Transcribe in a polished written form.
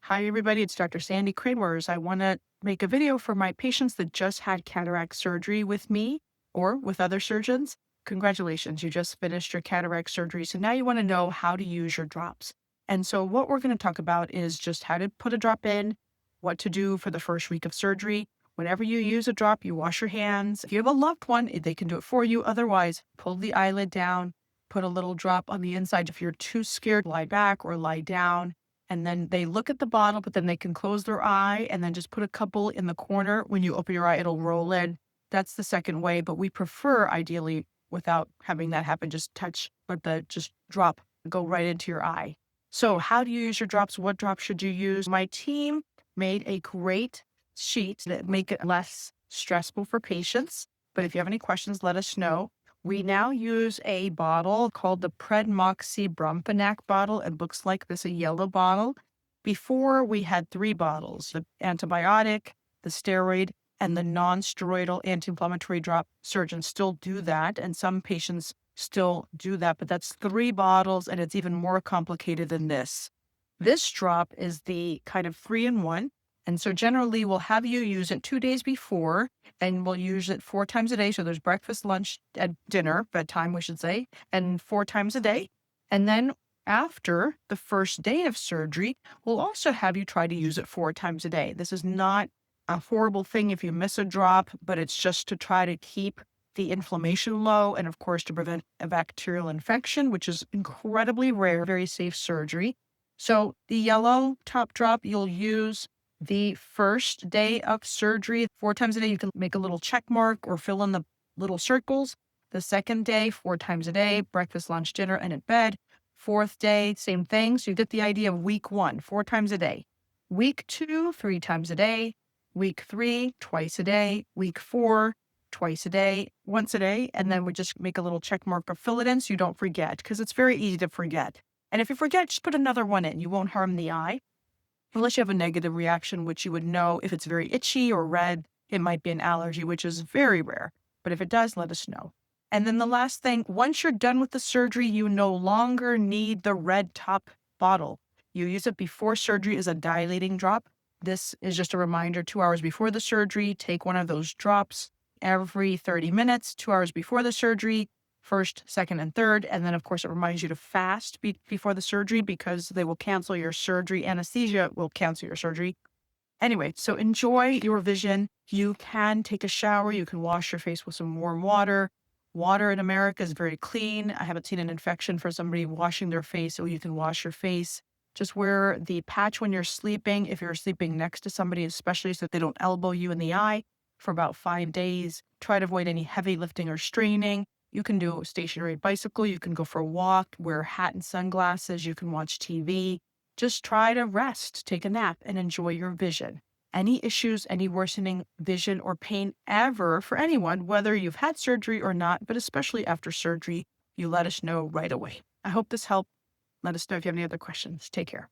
Hi, everybody. It's Dr. Sandy Kramers. I want to make a video for my patients that just had cataract surgery with me or with other surgeons. Congratulations, you just finished your cataract surgery. So now you want to know how to use your drops. And so, what we're going to talk about is just how to put a drop in, what to do for the first week of surgery. Whenever you use a drop, you wash your hands. If you have a loved one, they can do it for you. Otherwise, pull the eyelid down, put a little drop on the inside. If you're too scared, lie back or lie down, and then they look at the bottle, but then they can close their eye and then just put a couple in the corner. When you open your eye, it'll roll in. That's the second way, but we prefer ideally without having that happen, just touch, let the just drop go right into your eye. So how do you use your drops? What drops should you use? My team made a great sheet that make it less stressful for patients. But if you have any questions, let us know. We now use a bottle called the Predmoxibrumpanac bottle. It looks like this, a yellow bottle. Before we had three bottles, the antibiotic, the steroid, and the non-steroidal anti-inflammatory drop. Surgeons still do that, and some patients still do that, but that's three bottles, and it's even more complicated than this. This drop is the kind of 3-in-1. And so generally we'll have you use it 2 days before, and we'll use it 4 times a day. So there's breakfast, lunch, and dinner, bedtime, we should say, and 4 times a day. And then after the first day of surgery, we'll also have you try to use it 4 times a day. This is not a horrible thing if you miss a drop, but it's just to try to keep the inflammation low and, of course, to prevent a bacterial infection, which is incredibly rare, very safe surgery. So the yellow top drop you'll use the first day of surgery. 4 times a day, you can make a little check mark or fill in the little circles. The second day, 4 times a day, breakfast, lunch, dinner, and in bed. Fourth day, same thing. So you get the idea of week 1, 4 times a day. Week 2, 3 times a day. Week 3, twice a day. Week 4, twice a day, once a day. And then we just make a little check mark or fill it in so you don't forget, because it's very easy to forget. And if you forget, just put another one in. You won't harm the eye. Unless you have a negative reaction, which you would know if it's very itchy or red, it might be an allergy, which is very rare. But if it does, let us know. And then the last thing, once you're done with the surgery, you no longer need the red top bottle. You use it before surgery as a dilating drop. This is just a reminder, 2 hours before the surgery, take one of those drops every 30 minutes, 2 hours before the surgery, first, second, and third. And then, of course, it reminds you to fast before the surgery because they will cancel your surgery. Anesthesia will cancel your surgery. Anyway, so enjoy your vision. You can take a shower. You can wash your face with some warm water. Water in America is very clean. I haven't seen an infection for somebody washing their face, so you can wash your face. Just wear the patch when you're sleeping, if you're sleeping next to somebody, especially so they don't elbow you in the eye, for about 5 days. Try to avoid any heavy lifting or straining. You can do a stationary bicycle. You can go for a walk, wear a hat and sunglasses. You can watch TV. Just try to rest, take a nap, and enjoy your vision. Any issues, any worsening vision or pain ever for anyone, whether you've had surgery or not, but especially after surgery, you let us know right away. I hope this helped. Let us know if you have any other questions. Take care.